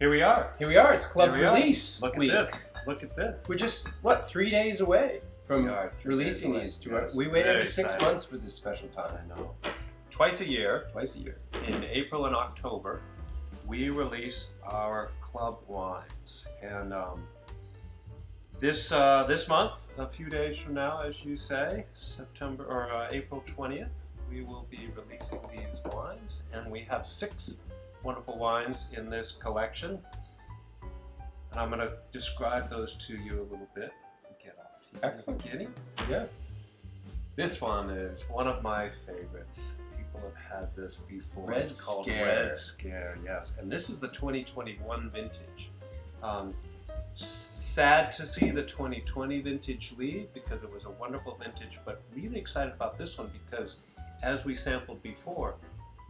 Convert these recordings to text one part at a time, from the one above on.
Here we are. Here we are. It's club release week. Look at this. Look at this. We're just, what, 3 days away from releasing these to us. We wait every 6 months for this special time. I know. Twice a year. Twice a year. In April and October, we release our club wines. And this month, a few days from now, as you say, April 20th, we will be releasing these wines. And we have 6 wonderful wines in this collection. And I'm going to describe those to you a little bit to get off to the beginning. Yeah. This one is one of my favorites. People have had this before. Red It's called Scare. Red Scare, yes. And this is the 2021 vintage. Sad to see the 2020 vintage leave because it was a wonderful vintage, but really excited about this one because as we sampled before,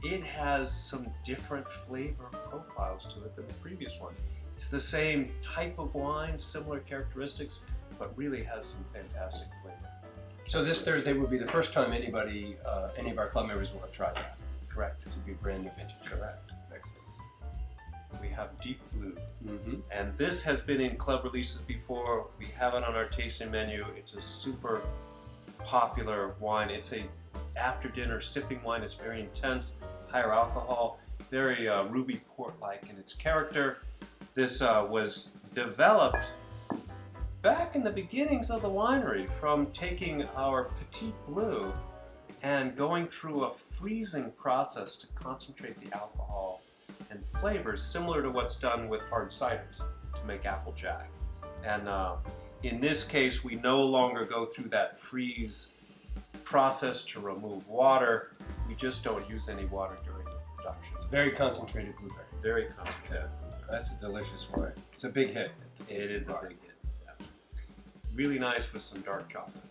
it has some different flavor profiles to it than the previous one. It's the same type of wine, similar characteristics, but really has some fantastic flavor. So this Thursday will be the first time any of our club members will have tried that. Correct. To be brand new vintage. Correct. Excellent. We have Deep Blue. Mm-hmm. And this has been in club releases before. We have it on our tasting menu. It's a super popular wine. It's a after dinner sipping wine. It's very intense, higher alcohol, very ruby port-like in its character. This was developed back in the beginnings of the winery from taking our Petite Blue and going through a freezing process to concentrate the alcohol and flavors similar to what's done with hard ciders to make apple jack. And in this case, we no longer go through that freeze process to remove water. We just don't use any water during the production. It's very concentrated blueberry. Very concentrated. That's a delicious wine. It's a big hit. It is a big hit. Yes. Really nice with some dark chocolate.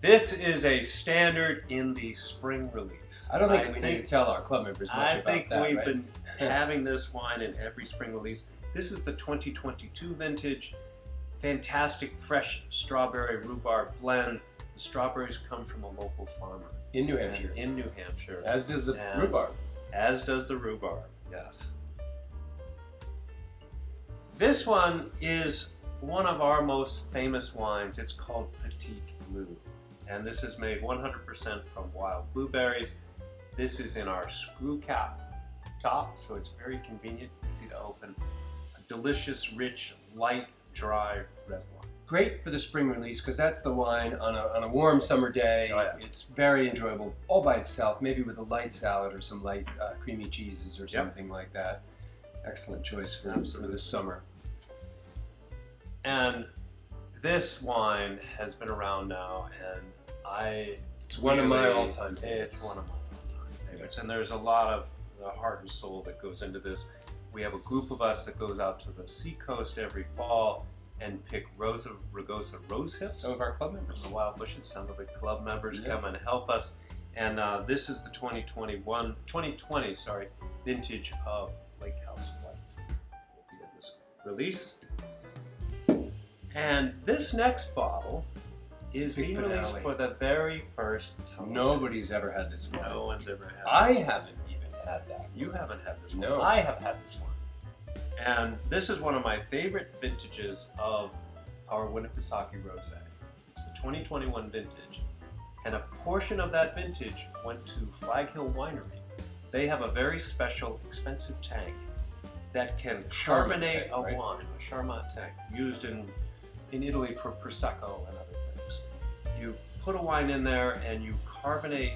This is a standard in the spring release. I don't think we need to tell our club members much about that. I think we've been having this wine in every spring release. This is the 2022 vintage. Fantastic fresh strawberry rhubarb blend. The strawberries come from a local farmer. In New Hampshire. In New Hampshire. As does the rhubarb. As does the rhubarb, yes. This one is one of our most famous wines. It's called Petite Blue. And this is made 100% from wild blueberries. This is in our screw cap top, so it's very convenient, easy to open. A delicious, rich, light, dry red wine. Great for the spring release because that's the wine on a warm summer day. Oh, yeah. It's very enjoyable all by itself, maybe with a light salad or some light creamy cheeses or something like that. Excellent choice for the summer. And this wine has been around now, and it's one of my all-time favorites. It's one of my all-time favorites, and there's a lot of heart and soul that goes into this. We have a group of us that goes out to the seacoast every fall and pick Rosa rugosa rose hips. Some of our club members. From the wild bushes. Some of the club members come and help us. And this is the 2020 vintage of Lake House White. Will be in this release. And this next bottle is being released for the very first time. Nobody's ever had this one. No one's ever had I haven't even had that. You haven't had this one. No. I have had this one. And this is one of my favorite vintages of our Winnipesaukee Rosé. It's the 2021 vintage. And a portion of that vintage went to Flag Hill Winery. They have a very special, expensive tank that can carbonate a wine, a Charmat tank, used in Italy for Prosecco and other things. You put a wine in there and you carbonate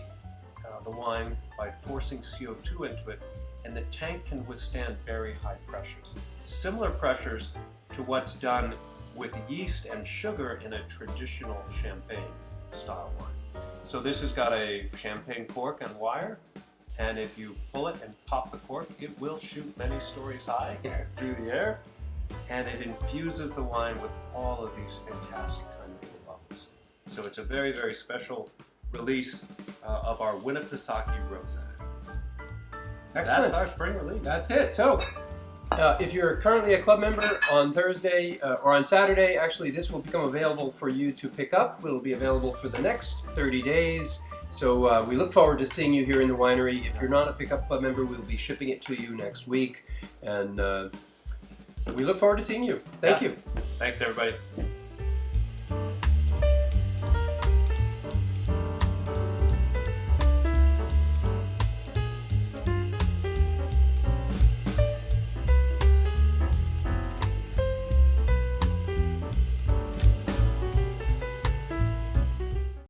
the wine by forcing CO2 into it, and the tank can withstand very high pressures. Similar pressures to what's done with yeast and sugar in a traditional champagne style wine. So this has got a champagne cork and wire, and if you pull it and pop the cork, it will shoot many stories high through the air, and it infuses the wine with all of these fantastic tiny little bubbles. So it's a very, very special release of our Winnipesaukee Rosé. Excellent. That's our spring release. That's it. So, if you're currently a club member on Thursday or on Saturday, actually this will become available for you to pick up. It will be available for the next 30 days. So we look forward to seeing you here in the winery. If you're not a Pickup Club member, we'll be shipping it to you next week. And we look forward to seeing you. Thank you. Thanks, everybody.